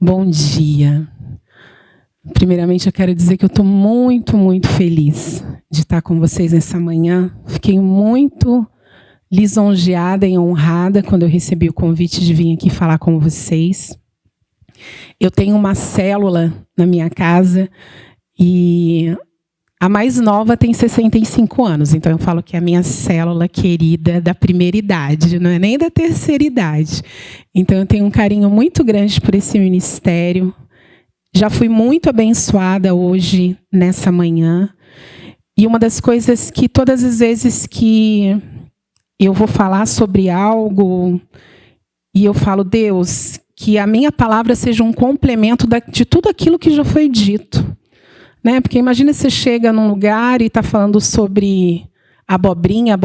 Bom dia. Primeiramente, eu quero dizer que eu estou muito, muito feliz de estar com vocês nessa manhã. Fiquei muito lisonjeada e honrada quando eu recebi o convite de vir aqui falar com vocês. Eu tenho uma célula na minha casa e a mais nova tem 65 anos. Então, eu falo que é a minha célula querida da primeira idade, não é nem da terceira idade. Então, eu tenho um carinho muito grande por esse ministério. Já fui muito abençoada hoje, nessa manhã. E uma das coisas que todas as vezes que eu vou falar sobre algo, e eu falo, Deus, que a minha palavra seja um complemento de tudo aquilo que já foi dito. Né? Porque imagina você chega num lugar e está falando sobre abobrinha,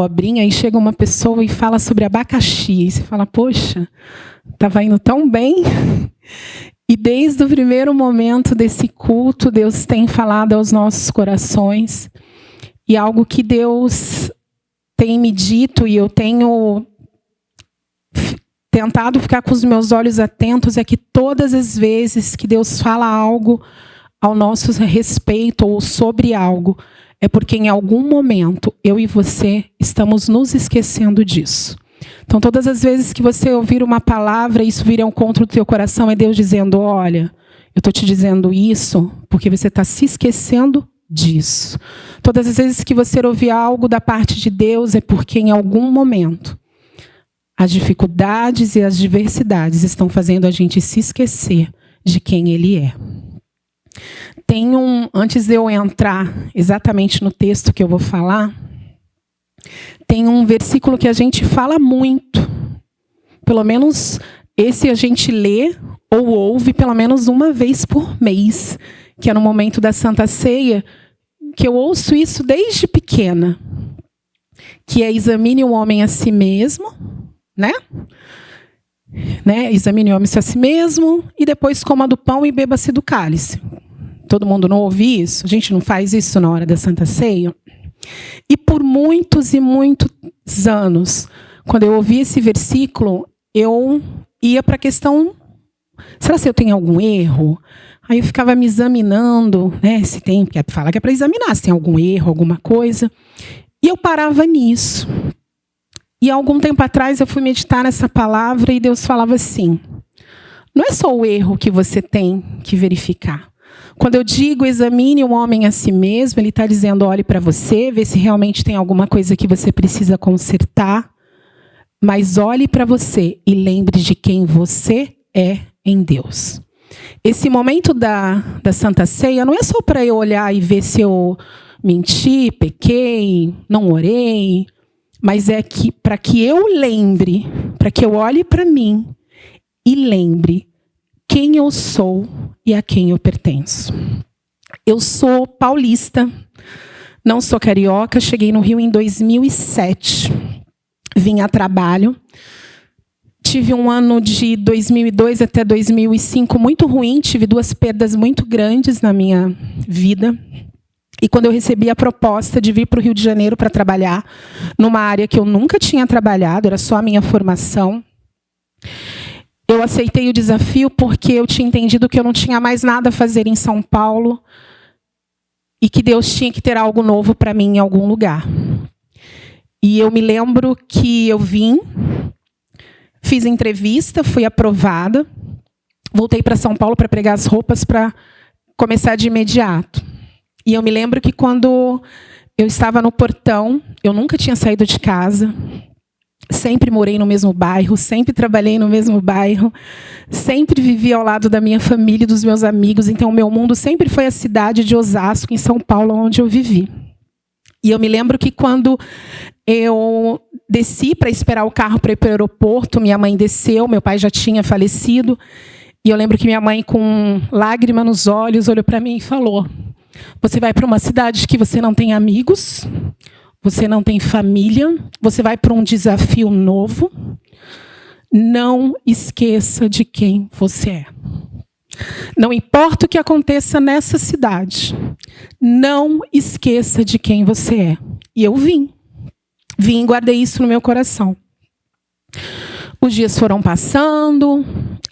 e chega uma pessoa e fala sobre abacaxi. E você fala, poxa, estava indo tão bem. E desde o primeiro momento desse culto, Deus tem falado aos nossos corações. E algo que Deus tem me dito, e eu tenho tentado ficar com os meus olhos atentos, é que todas as vezes que Deus fala algo ao nosso respeito ou sobre algo, é porque em algum momento eu e você estamos nos esquecendo disso. Então, todas as vezes que você ouvir uma palavra e isso vir ao encontro do teu coração, é Deus dizendo, olha, eu estou te dizendo isso porque você está se esquecendo disso. Todas as vezes que você ouvir algo da parte de Deus, é porque em algum momento as dificuldades e as diversidades estão fazendo a gente se esquecer de quem Ele é. Antes de eu entrar exatamente no texto que eu vou falar, tem um versículo que a gente fala muito. Pelo menos esse a gente lê ou ouve pelo menos uma vez por mês, que é no momento da Santa Ceia, que eu ouço isso desde pequena, que é examine o homem a si mesmo, né? Examine o homem a si mesmo e depois coma do pão e beba-se do cálice. Todo mundo não ouve isso? A gente não faz isso na hora da Santa Ceia? E por muitos e muitos anos, quando eu ouvi esse versículo, eu ia para a questão, será que eu tenho algum erro? Aí eu ficava me examinando, né? Se tem, porque fala que é para examinar, se tem algum erro, alguma coisa. E eu parava nisso. E há algum tempo atrás eu fui meditar nessa palavra e Deus falava assim, não é só o erro que você tem que verificar. Quando eu digo examine o homem a si mesmo, ele está dizendo, olhe para você, vê se realmente tem alguma coisa que você precisa consertar, mas olhe para você e lembre de quem você é em Deus. Esse momento da Santa Ceia não é só para eu olhar e ver se eu menti, pequei, não orei, mas é que para que eu lembre, para que eu olhe para mim e lembre quem eu sou e a quem eu pertenço. Eu sou paulista, não sou carioca, cheguei no Rio em 2007. Vim a trabalho. Tive um ano de 2002 até 2005 muito ruim, tive 2 perdas muito grandes na minha vida. E quando eu recebi a proposta de vir para o Rio de Janeiro para trabalhar numa área que eu nunca tinha trabalhado, era só a minha formação, eu aceitei o desafio porque eu tinha entendido que eu não tinha mais nada a fazer em São Paulo e que Deus tinha que ter algo novo para mim em algum lugar. E eu me lembro que eu vim, fiz entrevista, fui aprovada, voltei para São Paulo para pregar as roupas para começar de imediato. E eu me lembro que quando eu estava no portão, eu nunca tinha saído de casa, sempre morei no mesmo bairro, sempre trabalhei no mesmo bairro, sempre vivi ao lado da minha família e dos meus amigos. Então, o meu mundo sempre foi a cidade de Osasco, em São Paulo, onde eu vivi. E eu me lembro que quando eu desci para esperar o carro para ir para o aeroporto, minha mãe desceu, meu pai já tinha falecido. E eu lembro que minha mãe, com lágrima nos olhos, olhou para mim e falou, você vai para uma cidade que você não tem amigos, você não tem família, você vai para um desafio novo. Não esqueça de quem você é. Não importa o que aconteça nessa cidade, não esqueça de quem você é. E eu vim e guardei isso no meu coração. Os dias foram passando,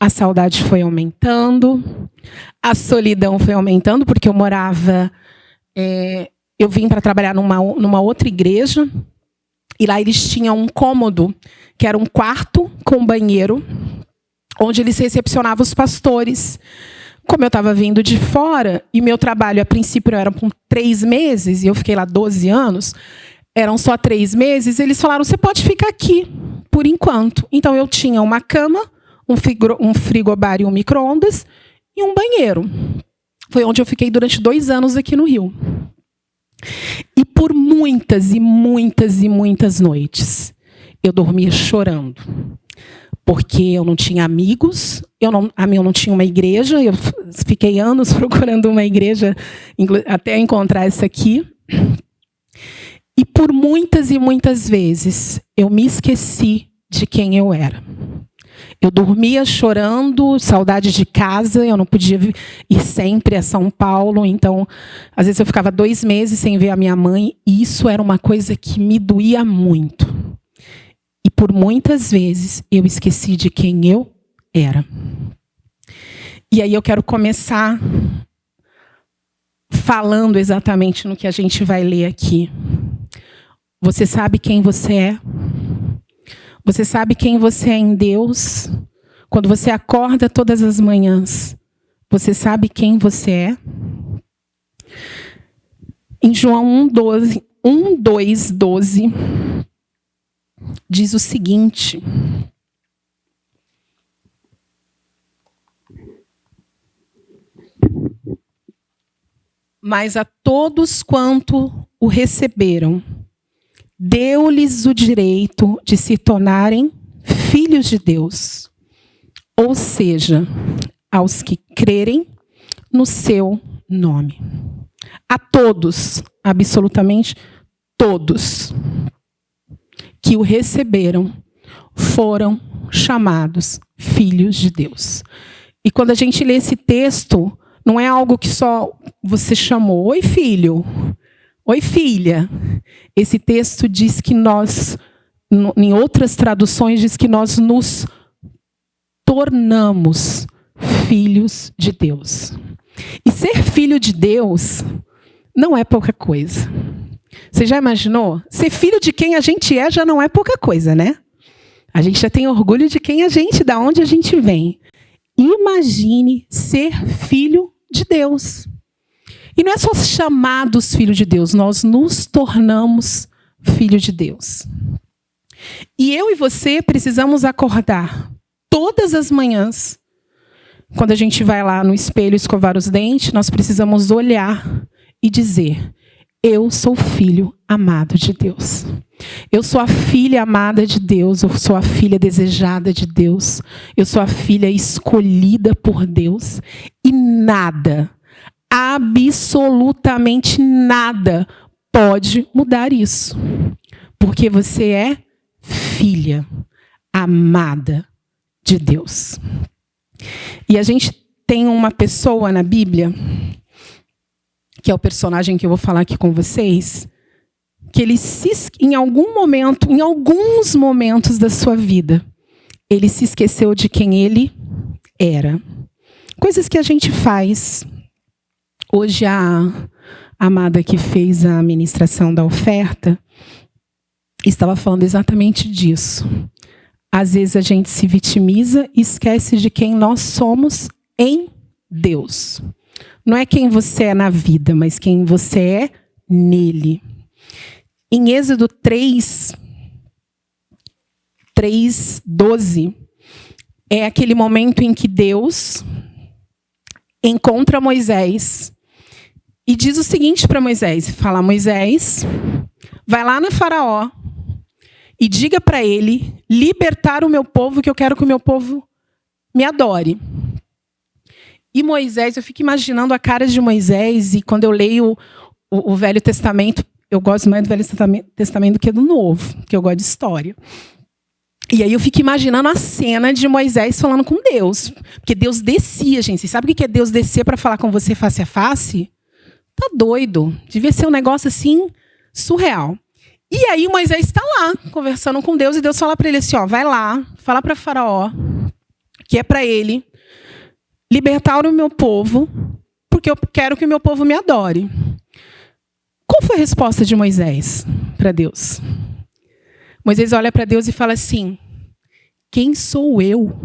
a saudade foi aumentando, a solidão foi aumentando, porque eu morava... eu vim para trabalhar numa outra igreja, e lá eles tinham um cômodo, que era um quarto com banheiro, onde eles recepcionavam os pastores. Como eu estava vindo de fora, e meu trabalho, a princípio, era por 3 meses, e eu fiquei lá 12 anos, eram só 3 meses, eles falaram, você pode ficar aqui, por enquanto. Então, eu tinha uma cama, um frigobar e um micro-ondas, e um banheiro. Foi onde eu fiquei durante 2 anos aqui no Rio. E por muitas e muitas e muitas noites, eu dormia chorando. Porque eu não tinha amigos, eu não tinha uma igreja, eu fiquei anos procurando uma igreja até encontrar essa aqui. E por muitas e muitas vezes, eu me esqueci de quem eu era. Eu dormia chorando, saudade de casa, eu não podia ir sempre a São Paulo, então, às vezes eu ficava 2 meses sem ver a minha mãe, e isso era uma coisa que me doía muito. E por muitas vezes eu esqueci de quem eu era. E aí eu quero começar falando exatamente no que a gente vai ler aqui. Você sabe quem você é? Você sabe quem você é em Deus? Quando você acorda todas as manhãs, você sabe quem você é? Em João 1:12, diz o seguinte: mas a todos quanto o receberam, deu-lhes o direito de se tornarem filhos de Deus, ou seja, aos que crerem no seu nome. A todos, absolutamente todos, que o receberam, foram chamados filhos de Deus. E quando a gente lê esse texto, não é algo que só você chamou, oi filho, oi filha. Esse texto diz que nós, em outras traduções, diz que nós nos tornamos filhos de Deus. E ser filho de Deus não é pouca coisa. Você já imaginou? Ser filho de quem a gente é já não é pouca coisa, né? A gente já tem orgulho de quem a gente, de onde a gente vem. Imagine ser filho de Deus. E não é só chamados filhos de Deus, nós nos tornamos filhos de Deus. E eu e você precisamos acordar todas as manhãs. Quando a gente vai lá no espelho escovar os dentes, nós precisamos olhar e dizer: eu sou filho amado de Deus. Eu sou a filha amada de Deus. Eu sou a filha desejada de Deus. Eu sou a filha escolhida por Deus. E nada, absolutamente nada, pode mudar isso. Porque você é filha amada de Deus. E a gente tem uma pessoa na Bíblia, que é o personagem que eu vou falar aqui com vocês, que ele em alguns momentos da sua vida, ele se esqueceu de quem ele era. Coisas que a gente faz. Hoje a amada que fez a ministração da oferta estava falando exatamente disso. Às vezes a gente se vitimiza e esquece de quem nós somos em Deus. Não é quem você é na vida, mas quem você é nele. Em Êxodo 3:12, é aquele momento em que Deus encontra Moisés e diz o seguinte para Moisés: fala, Moisés, vai lá no Faraó e diga para ele libertar o meu povo, que eu quero que o meu povo me adore. E Moisés, eu fico imaginando a cara de Moisés, e quando eu leio o Velho Testamento, eu gosto mais do Velho Testamento do que do Novo, porque eu gosto de história. E aí eu fico imaginando a cena de Moisés falando com Deus. Porque Deus descia, gente. Você sabe o que é Deus descer para falar com você face a face? Tá doido. Devia ser um negócio assim, surreal. E aí Moisés está lá, conversando com Deus, e Deus fala para ele assim, ó, vai lá, fala para Faraó, que é para ele libertar o meu povo, porque eu quero que o meu povo me adore. Qual foi a resposta de Moisés para Deus? Moisés olha para Deus e fala assim: quem sou eu?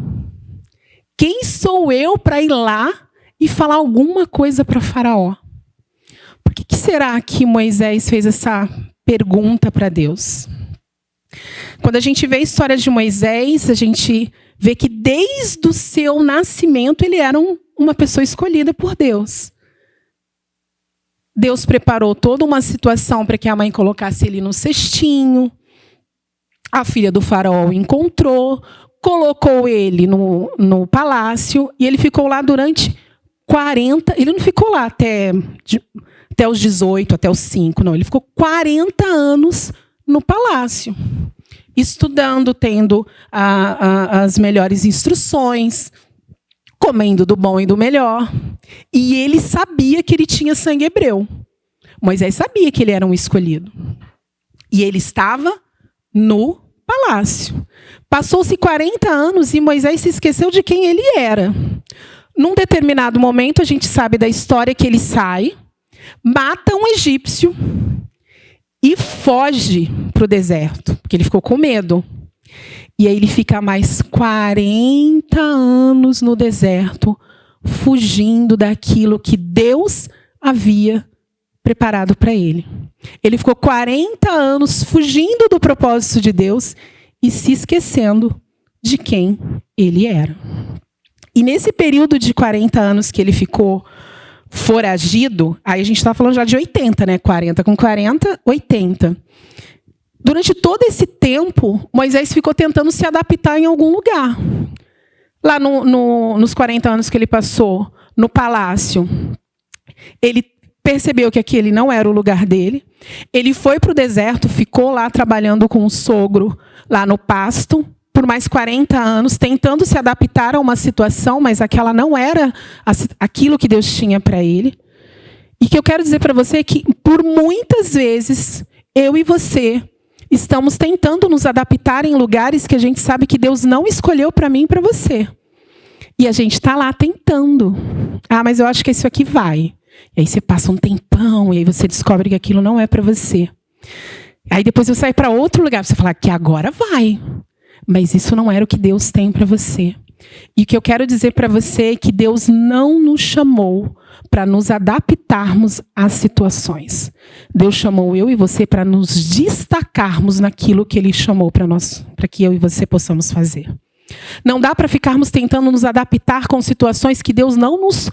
Quem sou eu para ir lá e falar alguma coisa para Faraó? Por que será que Moisés fez essa pergunta para Deus? Quando a gente vê a história de Moisés, a gente vê que desde o seu nascimento ele era uma pessoa escolhida por Deus. Deus preparou toda uma situação para que a mãe colocasse ele no cestinho. A filha do faraó o encontrou, colocou ele no palácio e ele ficou lá durante 40... Ele não ficou lá até os 18, até os 5, não. Ele ficou 40 anos no palácio, estudando, tendo as melhores instruções, comendo do bom e do melhor. E ele sabia que ele tinha sangue hebreu. Moisés sabia que ele era um escolhido. E ele estava no palácio. Passou-se 40 anos e Moisés se esqueceu de quem ele era. Num determinado momento, a gente sabe da história que ele sai, mata um egípcio e foge para o deserto, porque ele ficou com medo. E aí ele fica mais 40 anos no deserto, fugindo daquilo que Deus havia preparado para ele. Ele ficou 40 anos fugindo do propósito de Deus e se esquecendo de quem ele era. E nesse período de 40 anos que ele ficou foragido, aí a gente está falando já de 80, né? 40 com 40, 80. Durante todo esse tempo, Moisés ficou tentando se adaptar em algum lugar. Lá nos 40 anos que ele passou no palácio, ele percebeu que aquele não era o lugar dele. Ele foi para o deserto, ficou lá trabalhando com o sogro, lá no pasto, por mais 40 anos, tentando se adaptar a uma situação, mas aquela não era aquilo que Deus tinha para ele. E que eu quero dizer para você que, por muitas vezes, eu e você estamos tentando nos adaptar em lugares que a gente sabe que Deus não escolheu para mim e para você. E a gente está lá tentando. Ah, mas eu acho que isso aqui vai. E aí você passa um tempão e aí você descobre que aquilo não é para você. Aí depois você sai para outro lugar, você fala que agora vai. Mas isso não era o que Deus tem para você. E o que eu quero dizer para você é que Deus não nos chamou para nos adaptarmos às situações. Deus chamou eu e você para nos destacarmos naquilo que Ele chamou para que eu e você possamos fazer. Não dá para ficarmos tentando nos adaptar com situações que Deus não nos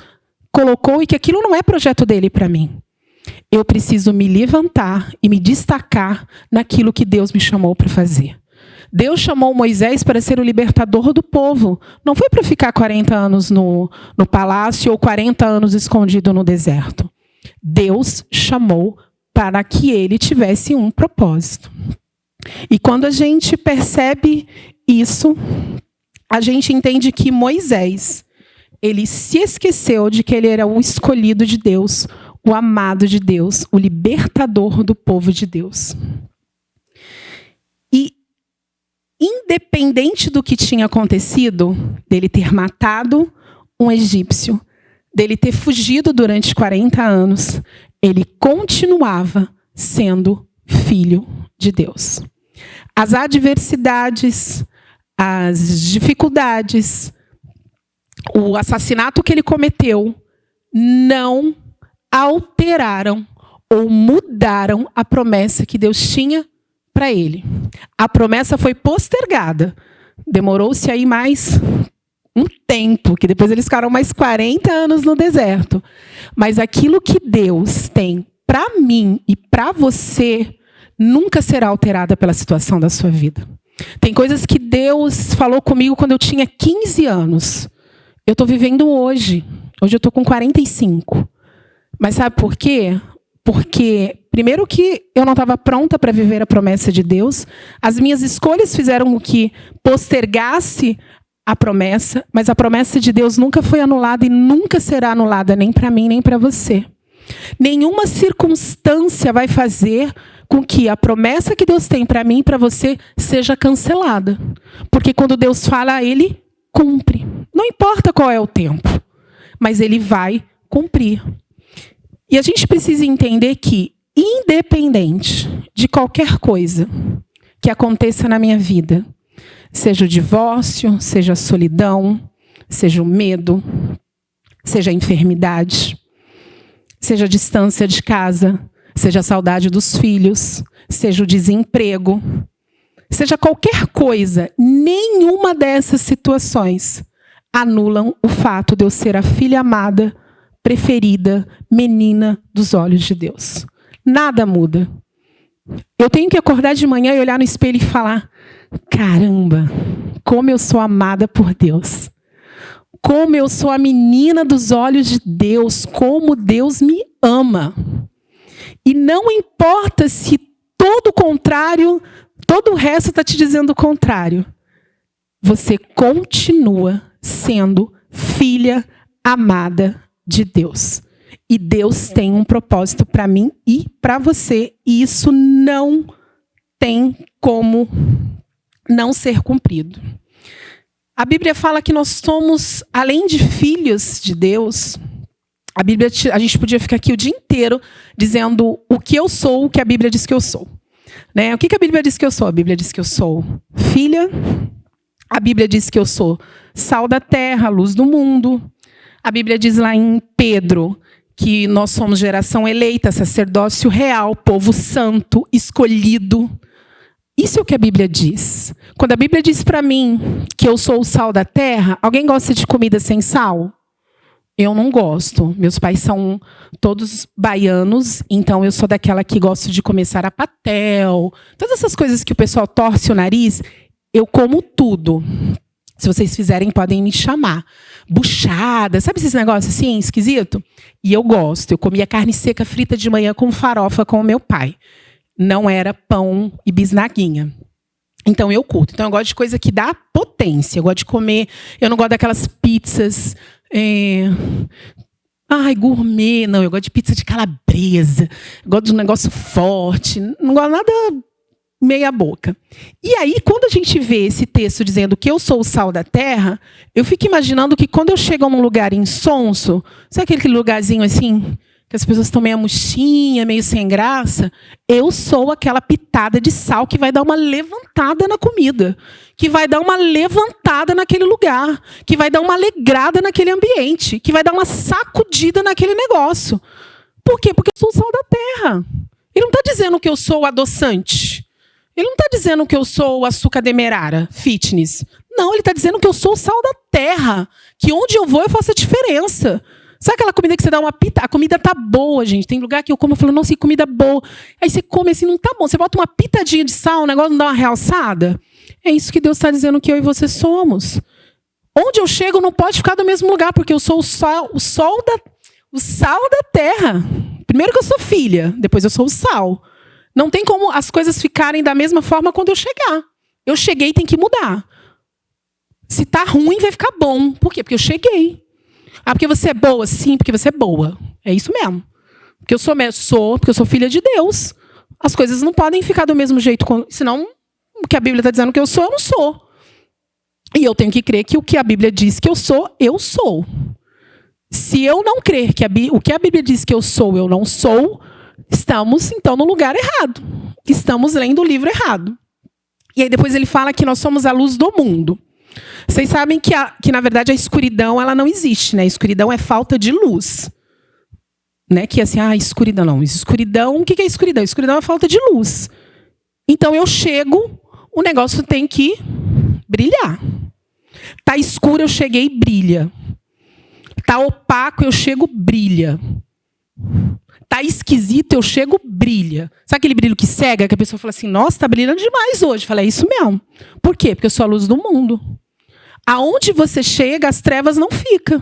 colocou e que aquilo não é projeto dele para mim. Eu preciso me levantar e me destacar naquilo que Deus me chamou para fazer. Deus chamou Moisés para ser o libertador do povo. Não foi para ficar 40 anos no palácio ou 40 anos escondido no deserto. Deus chamou para que ele tivesse um propósito. E quando a gente percebe isso, a gente entende que Moisés, ele se esqueceu de que ele era o escolhido de Deus, o amado de Deus, o libertador do povo de Deus. E independente do que tinha acontecido, dele ter matado um egípcio, dele ter fugido durante 40 anos, ele continuava sendo filho de Deus. As adversidades, as dificuldades, o assassinato que ele cometeu, não alteraram ou mudaram a promessa que Deus tinha para ele. A promessa foi postergada. Demorou-se aí mais um tempo, que depois eles ficaram mais 40 anos no deserto. Mas aquilo que Deus tem para mim e para você nunca será alterada pela situação da sua vida. Tem coisas que Deus falou comigo quando eu tinha 15 anos. Eu estou vivendo hoje. Hoje eu estou com 45. Mas sabe por quê? Porque, primeiro que eu não estava pronta para viver a promessa de Deus. As minhas escolhas fizeram com que postergasse a promessa. Mas a promessa de Deus nunca foi anulada e nunca será anulada, nem para mim, nem para você. Nenhuma circunstância vai fazer com que a promessa que Deus tem para mim e para você seja cancelada. Porque quando Deus fala, Ele cumpre. Não importa qual é o tempo, mas ele vai cumprir. E a gente precisa entender que, independente de qualquer coisa que aconteça na minha vida, seja o divórcio, seja a solidão, seja o medo, seja a enfermidade, seja a distância de casa, seja a saudade dos filhos, seja o desemprego, seja qualquer coisa, nenhuma dessas situações anulam o fato de eu ser a filha amada, preferida, menina dos olhos de Deus. Nada muda. Eu tenho que acordar de manhã e olhar no espelho e falar: caramba, como eu sou amada por Deus. Como eu sou a menina dos olhos de Deus. Como Deus me ama. E não importa se todo o contrário, todo o resto está te dizendo o contrário. Você continua sendo filha amada de Deus. E Deus tem um propósito para mim e para você. E isso não tem como não ser cumprido. A Bíblia fala que nós somos, além de filhos de Deus, a gente podia ficar aqui o dia inteiro dizendo o que eu sou, o que a Bíblia diz que eu sou. Né? O que a Bíblia diz que eu sou? A Bíblia diz que eu sou filha. A Bíblia diz que eu sou sal da terra, luz do mundo. A Bíblia diz lá em Pedro que nós somos geração eleita, sacerdócio real, povo santo, escolhido. Isso é o que a Bíblia diz. Quando a Bíblia diz para mim que eu sou o sal da terra, alguém gosta de comida sem sal? Eu não gosto. Meus pais são todos baianos, então eu sou daquela que gosta de comer sarapatel. Todas essas coisas que o pessoal torce o nariz, eu como tudo. Se vocês fizerem, podem me chamar. Buchada, sabe esses negócios assim, esquisito? E eu gosto. Eu comia carne seca frita de manhã com farofa com o meu pai. Não era pão e bisnaguinha. Então eu curto. Então eu gosto de coisa que dá potência. Eu gosto de comer. Eu não gosto daquelas pizzas. Gourmet. Não, eu gosto de pizza de calabresa. Eu gosto de um negócio forte. Não gosto nada meia boca. E aí, quando a gente vê esse texto dizendo que eu sou o sal da terra, eu fico imaginando que quando eu chego num lugar insonso, sabe aquele lugarzinho assim, que as pessoas estão meio murchinha, meio sem graça? Eu sou aquela pitada de sal que vai dar uma levantada na comida, que vai dar uma levantada naquele lugar, que vai dar uma alegrada naquele ambiente, que vai dar uma sacudida naquele negócio. Por quê? Porque eu sou o sal da terra. Ele não está dizendo que eu sou o adoçante. Ele não está dizendo que eu sou o açúcar demerara, fitness. Não, ele está dizendo que eu sou o sal da terra, que onde eu vou eu faço a diferença. Sabe aquela comida que você dá uma pita? A comida tá boa, gente. Tem lugar que eu como e falo, nossa, que comida boa. Aí você come assim, não tá bom. Você bota uma pitadinha de sal, o negócio não dá uma realçada. É isso que Deus está dizendo que eu e você somos. Onde eu chego não pode ficar do mesmo lugar, porque eu sou o sal da terra. Primeiro que eu sou filha, depois eu sou o sal. Não tem como as coisas ficarem da mesma forma quando eu chegar. Eu cheguei, tem que mudar. Se tá ruim, vai ficar bom. Por quê? Porque eu cheguei. Ah, porque você é boa? Sim, porque você é boa. É isso mesmo. Porque porque eu sou filha de Deus. As coisas não podem ficar do mesmo jeito. Senão, o que a Bíblia está dizendo que eu não sou. E eu tenho que crer que o que a Bíblia diz que eu sou. Se eu não crer que o que a Bíblia diz que eu não sou, estamos, então, no lugar errado. Estamos lendo o livro errado. E aí depois ele fala que nós somos a luz do mundo. Vocês sabem que na verdade, a escuridão ela não existe, né? A escuridão é falta de luz. Né? Que assim, escuridão não. Escuridão, o que é escuridão? Escuridão é falta de luz. Então eu chego, o negócio tem que brilhar. Tá escuro, eu cheguei, brilha. Tá opaco, eu chego, brilha. Tá esquisito, eu chego, brilha. Sabe aquele brilho que cega, que a pessoa fala assim, nossa, tá brilhando demais hoje. Fala, é isso mesmo. Por quê? Porque eu sou a luz do mundo. Aonde você chega, as trevas não ficam.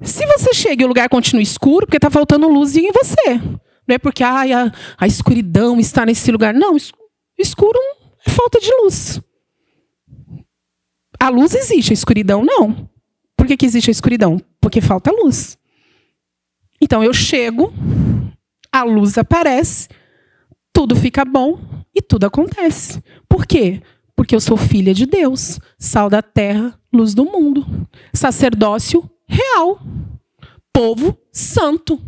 Se você chega e o lugar continua escuro, porque está faltando luz em você. Não é porque a escuridão está nesse lugar. Não, escuro é falta de luz. A luz existe, a escuridão não. Por que existe a escuridão? Porque falta luz. Então eu chego, a luz aparece, tudo fica bom e tudo acontece. Por quê? Porque eu sou filha de Deus, sal da terra, luz do mundo, sacerdócio real, povo santo,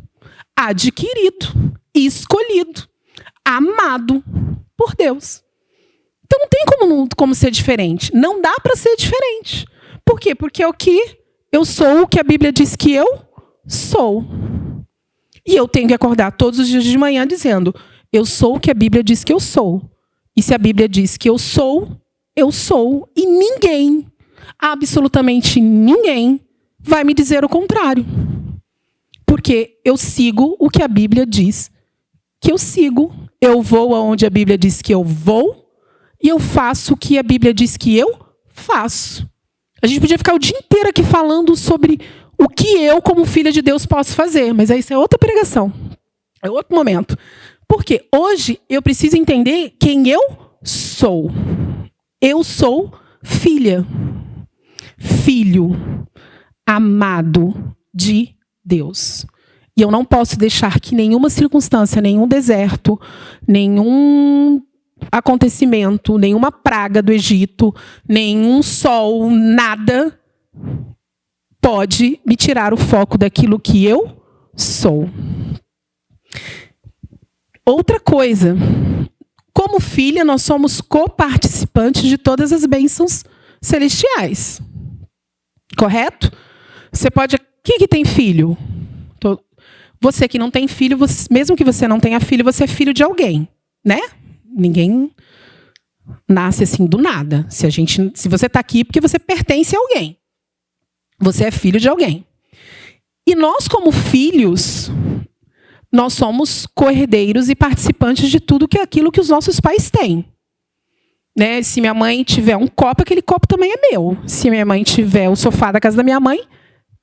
adquirido, escolhido, amado por Deus. Então não tem como ser diferente. Não dá para ser diferente. Por quê? Porque é o que eu sou, o que a Bíblia diz que eu sou. E eu tenho que acordar todos os dias de manhã dizendo: eu sou o que a Bíblia diz que eu sou. E se a Bíblia diz que eu sou, eu sou. E ninguém, absolutamente ninguém, vai me dizer o contrário. Porque eu sigo o que a Bíblia diz que eu sigo. Eu vou aonde a Bíblia diz que eu vou. E eu faço o que a Bíblia diz que eu faço. A gente podia ficar o dia inteiro aqui falando sobre o que eu, como filha de Deus, posso fazer. Mas isso é outra pregação. É outro momento. Porque hoje eu preciso entender quem eu sou. Eu sou filha. Filho. Amado de Deus. E eu não posso deixar que nenhuma circunstância, nenhum deserto, nenhum acontecimento, nenhuma praga do Egito, nenhum sol, nada pode me tirar o foco daquilo que eu sou. Outra coisa, como filha, nós somos coparticipantes de todas as bênçãos celestiais. Correto? Você pode... Quem que tem filho? Você que não tem filho, mesmo que você não tenha filho, você é filho de alguém, né? Ninguém nasce assim do nada. Se você está aqui, porque você pertence a alguém. Você é filho de alguém. E nós, como filhos, nós somos co-herdeiros e participantes de tudo que é aquilo que os nossos pais têm. Né? Se minha mãe tiver um copo, aquele copo também é meu. Se minha mãe tiver o sofá da casa da minha mãe,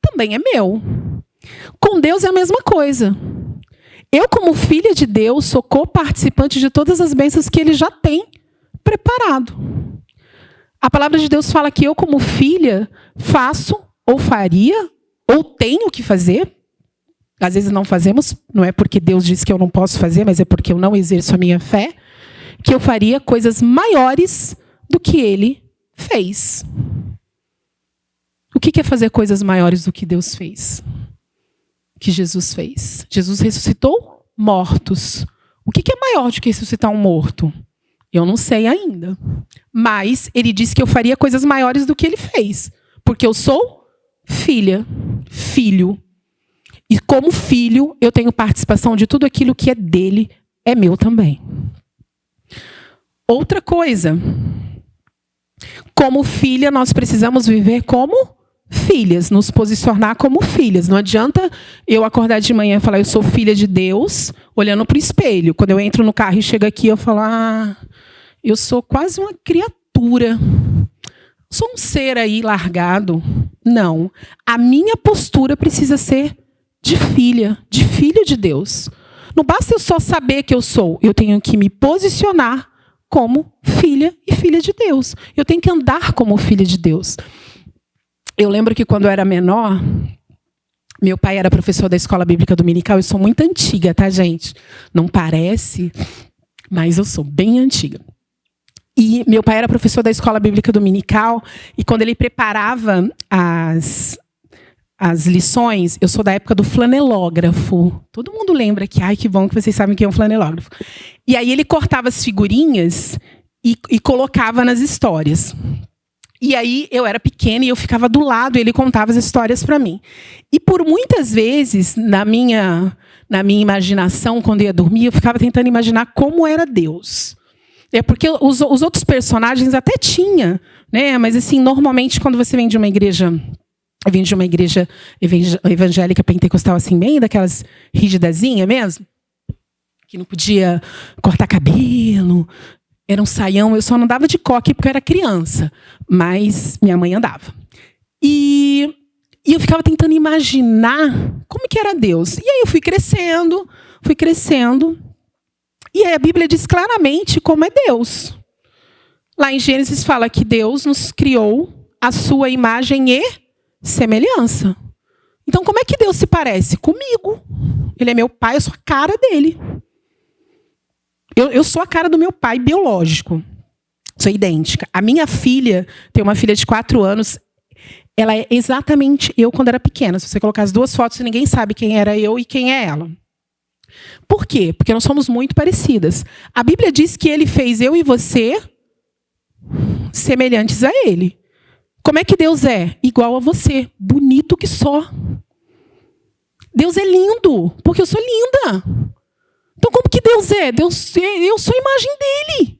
também é meu. Com Deus é a mesma coisa. Eu, como filha de Deus, sou coparticipante de todas as bênçãos que Ele já tem preparado. A palavra de Deus fala que eu, como filha, faço, ou faria, ou tenho que fazer. Às vezes não fazemos, não é porque Deus diz que eu não posso fazer, mas é porque eu não exerço a minha fé, que eu faria coisas maiores do que Ele fez. O que é fazer coisas maiores do que Deus fez? Que Jesus fez. Jesus ressuscitou mortos. O que é maior do que ressuscitar um morto? Eu não sei ainda. Mas Ele disse que eu faria coisas maiores do que Ele fez. Porque eu sou filha, filho. E como filho, eu tenho participação de tudo aquilo que é dele, é meu também. Outra coisa. Como filha, nós precisamos viver como filhas, nos posicionar como filhas. Não adianta eu acordar de manhã e falar, eu sou filha de Deus, olhando para o espelho. Quando eu entro no carro e chego aqui, eu falo, eu sou quase uma criatura. Sou um ser aí largado. Não. A minha postura precisa ser de filho de Deus. Não basta eu só saber que eu sou. Eu tenho que me posicionar como filha e filha de Deus. Eu tenho que andar como filha de Deus. Eu lembro que quando eu era menor, meu pai era professor da escola bíblica dominical. Eu sou muito antiga, tá, gente? Não parece, mas eu sou bem antiga. E meu pai era professor da escola bíblica dominical. E quando ele preparava as lições, eu sou da época do flanelógrafo. Todo mundo lembra que, que bom que vocês sabem que é um flanelógrafo. E aí ele cortava as figurinhas e colocava nas histórias. E aí eu era pequena e eu ficava do lado e ele contava as histórias para mim. E por muitas vezes, na minha imaginação, quando eu ia dormir, eu ficava tentando imaginar como era Deus. É porque os outros personagens até tinha, né? Mas assim, normalmente quando você vem de uma igreja evangélica pentecostal assim, bem daquelas rigidazinha mesmo, que não podia cortar cabelo, era um saião, eu só não andava de coque porque eu era criança, mas minha mãe andava. E eu ficava tentando imaginar como que era Deus. E aí eu fui crescendo, e aí a Bíblia diz claramente como é Deus. Lá em Gênesis fala que Deus nos criou a sua imagem e semelhança. Então, como é que Deus se parece? Comigo. Ele é meu pai, eu sou a cara dele. Eu sou a cara do meu pai biológico. Sou idêntica. A minha filha, tem uma filha de 4 anos, ela é exatamente eu quando era pequena. Se você colocar as 2 fotos, ninguém sabe quem era eu e quem é ela. Por quê? Porque nós somos muito parecidas. A Bíblia diz que ele fez eu e você semelhantes a ele. Como é que Deus é? Igual a você. Bonito que só. Deus é lindo, porque eu sou linda. Então como que Deus é? Eu sou a imagem dele.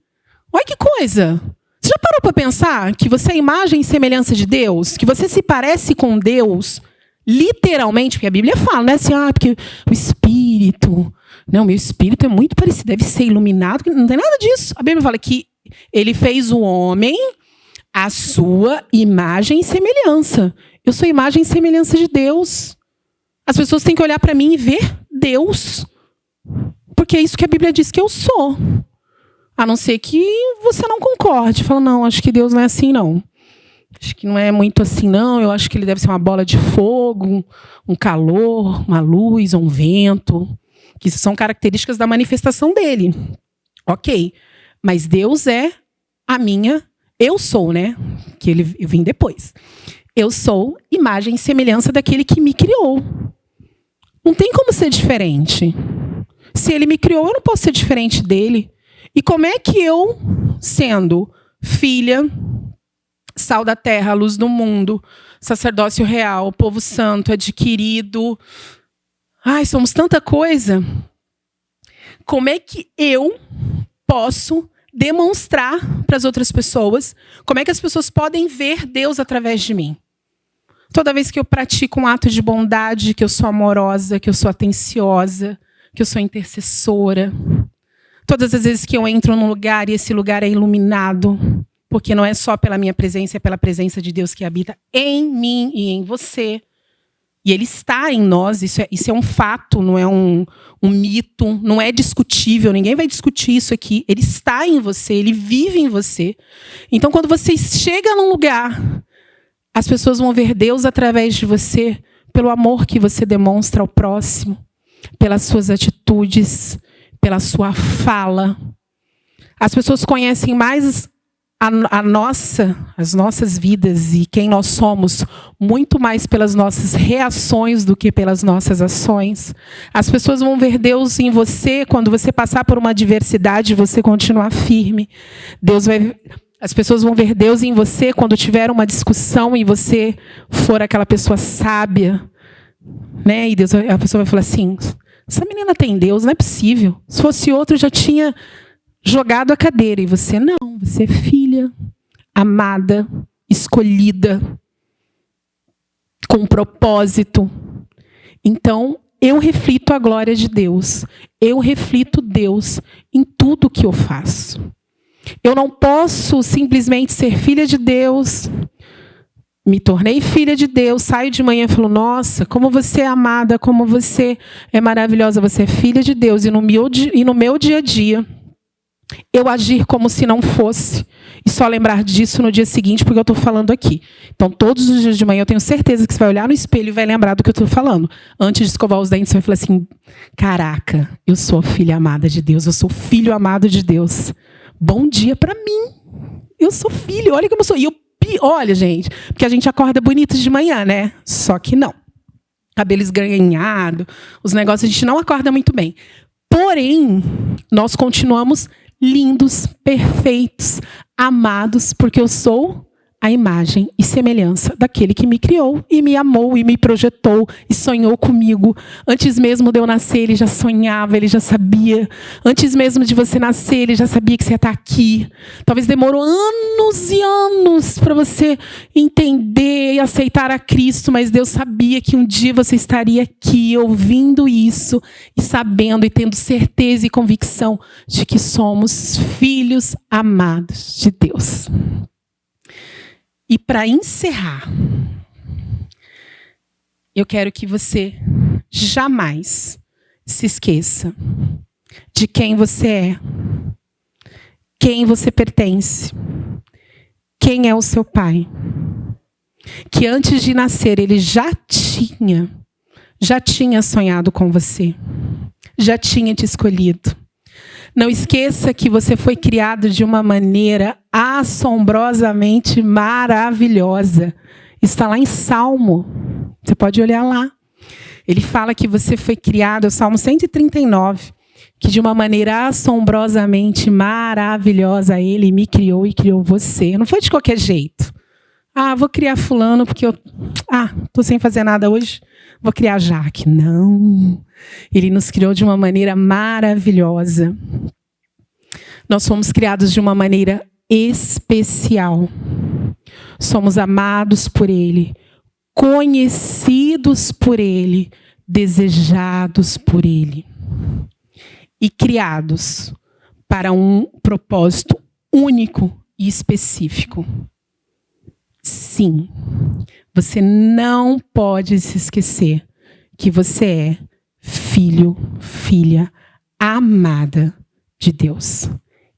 Olha que coisa. Você já parou para pensar que você é a imagem e semelhança de Deus? Que você se parece com Deus, literalmente? Porque a Bíblia fala, não é assim, porque o Espírito... Não, meu espírito é muito parecido, deve ser iluminado. Não tem nada disso. A Bíblia fala que ele fez o homem à sua imagem e semelhança. Eu sou a imagem e semelhança de Deus. As pessoas têm que olhar para mim e ver Deus. Porque é isso que a Bíblia diz que eu sou. A não ser que você não concorde. Fala, não, acho que Deus não é assim, não. Acho que não é muito assim, não. Eu acho que ele deve ser uma bola de fogo, um calor, uma luz, um vento. Que são características da manifestação dele. Ok. Mas Deus é a minha... Eu sou, né? Que eu vim depois. Eu sou imagem e semelhança daquele que me criou. Não tem como ser diferente. Se ele me criou, eu não posso ser diferente dele. E como é que eu, sendo filha, sal da terra, luz do mundo, sacerdócio real, povo santo, adquirido... Ai, somos tanta coisa. Como é que eu posso demonstrar para as outras pessoas? Como é que as pessoas podem ver Deus através de mim? Toda vez que eu pratico um ato de bondade, que eu sou amorosa, que eu sou atenciosa, que eu sou intercessora. Todas as vezes que eu entro num lugar e esse lugar é iluminado, porque não é só pela minha presença, é pela presença de Deus que habita em mim e em você. E ele está em nós, isso é um fato, não é um mito, não é discutível, ninguém vai discutir isso aqui. Ele está em você, ele vive em você. Então, quando você chega num lugar, as pessoas vão ver Deus através de você, pelo amor que você demonstra ao próximo, pelas suas atitudes, pela sua fala. As pessoas conhecem mais as nossas vidas e quem nós somos, muito mais pelas nossas reações do que pelas nossas ações. As pessoas vão ver Deus em você quando você passar por uma adversidade e você continuar firme. As pessoas vão ver Deus em você quando tiver uma discussão e você for aquela pessoa sábia, né? E a pessoa vai falar assim, essa menina tem Deus, não é possível. Se fosse outro, já tinha jogado a cadeira. E você não, você é filha, amada, escolhida, com propósito. Então, eu reflito a glória de Deus. Eu reflito Deus em tudo que eu faço. Eu não posso simplesmente ser filha de Deus, me tornei filha de Deus, saio de manhã e falo, nossa, como você é amada, como você é maravilhosa, você é filha de Deus. E no meu dia a dia, eu agir como se não fosse. E só lembrar disso no dia seguinte, porque eu estou falando aqui. Então, todos os dias de manhã, eu tenho certeza que você vai olhar no espelho e vai lembrar do que eu estou falando. Antes de escovar os dentes, você vai falar assim, caraca, eu sou filha amada de Deus, eu sou filho amado de Deus. Bom dia para mim. Eu sou filho, olha como eu sou. E olha, gente, porque a gente acorda bonito de manhã, né? Só que não. Cabelo esganhado, os negócios, a gente não acorda muito bem. Porém, nós continuamos lindos, perfeitos, amados, porque eu sou a imagem e semelhança daquele que me criou e me amou e me projetou e sonhou comigo. Antes mesmo de eu nascer, ele já sonhava, ele já sabia. Antes mesmo de você nascer, ele já sabia que você ia estar aqui. Talvez demorou anos e anos para você entender e aceitar a Cristo, mas Deus sabia que um dia você estaria aqui ouvindo isso e sabendo e tendo certeza e convicção de que somos filhos amados de Deus. E para encerrar, eu quero que você jamais se esqueça de quem você é, quem você pertence, quem é o seu pai. Que antes de nascer ele já tinha sonhado com você, já tinha te escolhido. Não esqueça que você foi criado de uma maneira assombrosamente maravilhosa. Está lá em Salmo. Você pode olhar lá. Ele fala que você foi criado, o Salmo 139, que de uma maneira assombrosamente maravilhosa Ele me criou e criou você. Não foi de qualquer jeito. Vou criar fulano porque eu tô sem fazer nada hoje, vou criar Jaque. Não. Ele nos criou de uma maneira maravilhosa. Nós fomos criados de uma maneira especial. Somos amados por Ele, conhecidos por Ele, desejados por Ele. E criados para um propósito único e específico. Sim, você não pode se esquecer que você é filho, filha amada de Deus.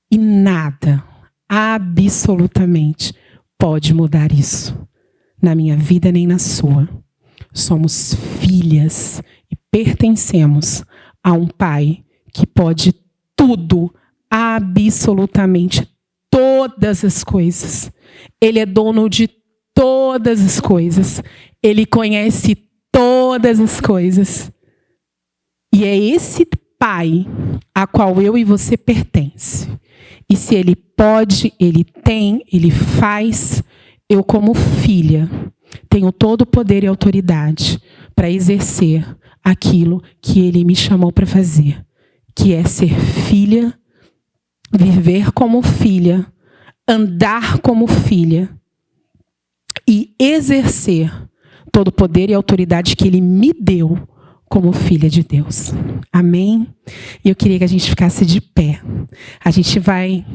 E nada, absolutamente, pode mudar isso. Na minha vida nem na sua. Somos filhas e pertencemos a um Pai que pode tudo, absolutamente todas as coisas. Ele é dono de todas as coisas. Ele conhece todas as coisas. E é esse Pai a qual eu e você pertence. E se Ele pode, Ele tem, Ele faz, eu como filha tenho todo o poder e autoridade para exercer aquilo que Ele me chamou para fazer, que é ser filha, viver como filha, andar como filha e exercer todo o poder e autoridade que Ele me deu como filha de Deus. Amém? E eu queria que a gente ficasse de pé. A gente vai,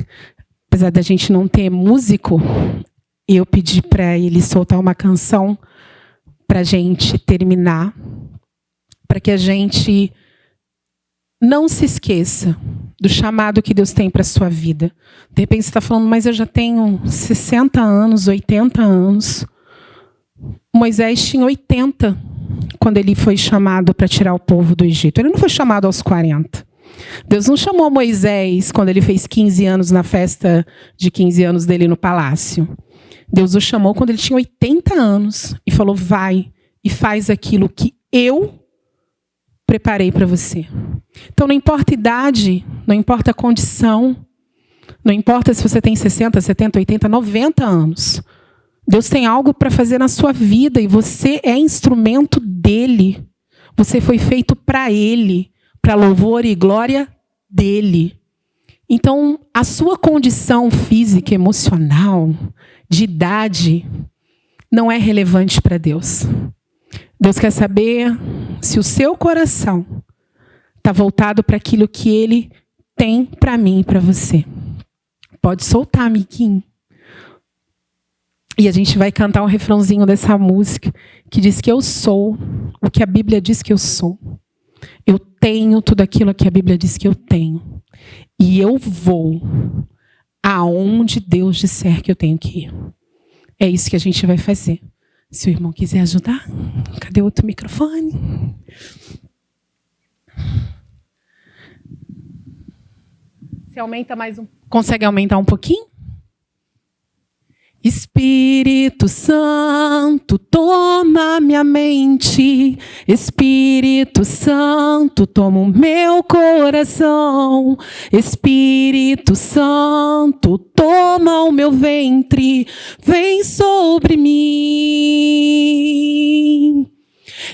apesar da gente não ter músico, eu pedi para ele soltar uma canção para a gente terminar, para que a gente não se esqueça do chamado que Deus tem para a sua vida. De repente você está falando, mas eu já tenho 60 anos, 80 anos. Moisés tinha 80 quando ele foi chamado para tirar o povo do Egito. Ele não foi chamado aos 40. Deus não chamou Moisés quando ele fez 15 anos na festa de 15 anos dele no palácio. Deus o chamou quando ele tinha 80 anos e falou, vai e faz aquilo que eu preparei para você. Então não importa a idade, não importa a condição, não importa se você tem 60, 70, 80, 90 anos. Deus tem algo para fazer na sua vida e você é instrumento dele. Você foi feito para ele, para louvor e glória dele. Então, a sua condição física, emocional, de idade, não é relevante para Deus. Deus quer saber se o seu coração está voltado para aquilo que Ele tem para mim e para você. Pode soltar, amiguinho. E a gente vai cantar um refrãozinho dessa música que diz que eu sou o que a Bíblia diz que eu sou. Eu tenho tudo aquilo que a Bíblia diz que eu tenho. E eu vou aonde Deus disser que eu tenho que ir. É isso que a gente vai fazer. Se o irmão quiser ajudar. Cadê o outro microfone? Você aumenta mais um. Consegue aumentar um pouquinho? Espírito Santo, toma minha mente. Espírito Santo, toma o meu coração. Espírito Santo, toma o meu ventre. Vem sobre mim.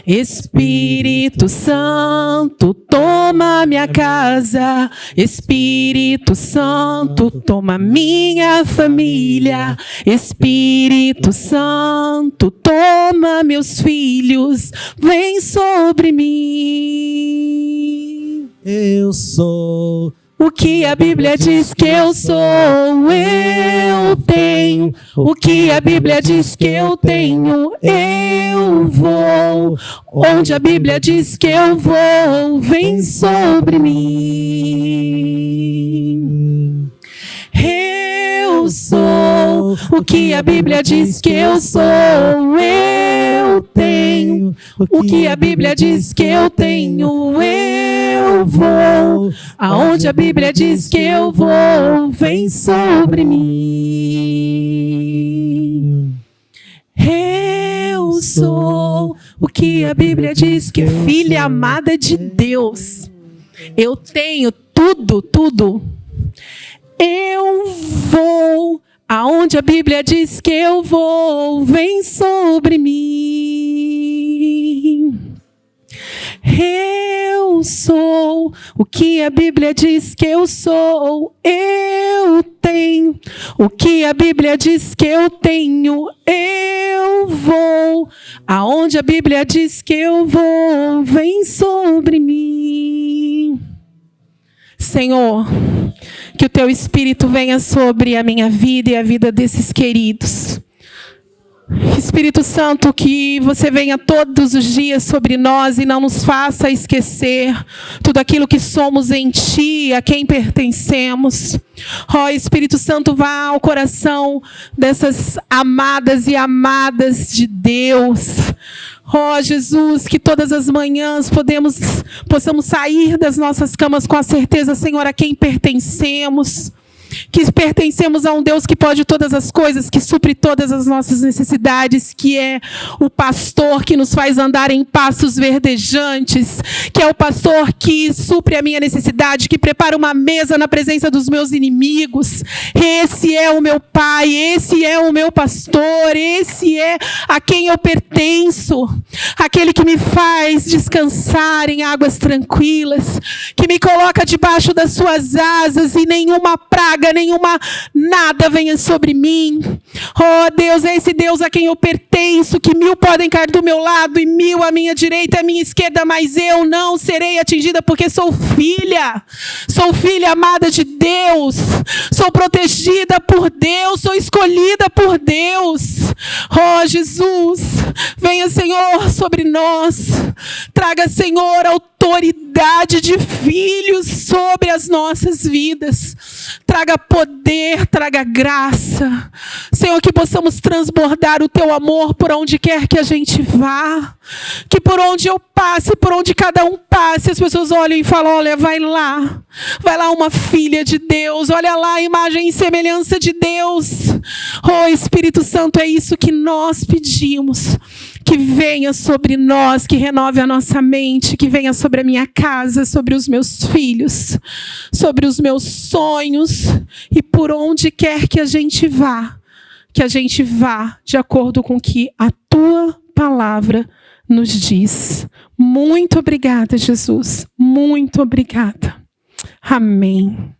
Espírito Santo, toma minha casa. Espírito Santo, toma minha família. Espírito Santo, toma meus filhos. Vem sobre mim. Eu sou o que a Bíblia diz que eu sou, eu tenho. O que a Bíblia diz que eu tenho, eu vou. Onde a Bíblia diz que eu vou, vem sobre mim. Eu sou o que a Bíblia diz que eu sou, eu tenho. O que a Bíblia diz que eu tenho, eu vou. Aonde a Bíblia diz que eu vou, vem sobre mim. Eu sou o que a Bíblia diz que filha amada de Deus. Eu tenho tudo. Eu vou aonde a Bíblia diz que eu vou, vem sobre mim. Eu sou o que a Bíblia diz que eu sou, eu tenho. O que a Bíblia diz que eu tenho, eu vou. Aonde a Bíblia diz que eu vou, vem sobre mim. Senhor, que o teu Espírito venha sobre a minha vida e a vida desses queridos. Espírito Santo, que você venha todos os dias sobre nós e não nos faça esquecer tudo aquilo que somos em Ti, a quem pertencemos. Ó Espírito Santo, vá ao coração dessas amadas e amadas de Deus. Ó Jesus, que todas as manhãs possamos sair das nossas camas com a certeza, Senhor, a quem pertencemos. Que pertencemos a um Deus que pode todas as coisas, que supre todas as nossas necessidades, que é o pastor que nos faz andar em pastos verdejantes, que é o pastor que supre a minha necessidade, que prepara uma mesa na presença dos meus inimigos. Esse é o meu Pai, esse é o meu pastor, esse é a quem eu pertenço, aquele que me faz descansar em águas tranquilas, que me coloca debaixo das suas asas e nenhuma praga, nada venha sobre mim. Oh Deus, é esse Deus a quem eu pertenço, que 1000 podem cair do meu lado e 1000 à minha direita e à minha esquerda, mas eu não serei atingida, porque sou filha amada de Deus, sou protegida por Deus, sou escolhida por Deus. Oh Jesus, venha Senhor sobre nós, traga Senhor autoridade de filhos sobre as nossas vidas, traga poder, traga graça, Senhor, que possamos transbordar o teu amor por onde quer que a gente vá, que por onde eu passe, por onde cada um passe, as pessoas olhem e falam, olha, vai lá uma filha de Deus, olha lá a imagem e semelhança de Deus. Oh Espírito Santo, é isso que nós pedimos, que venha sobre nós, que renove a nossa mente, que venha sobre a minha casa, sobre os meus filhos, sobre os meus sonhos, e por onde quer que a gente vá de acordo com o que a tua palavra nos diz. Muito obrigada, Jesus. Muito obrigada. Amém.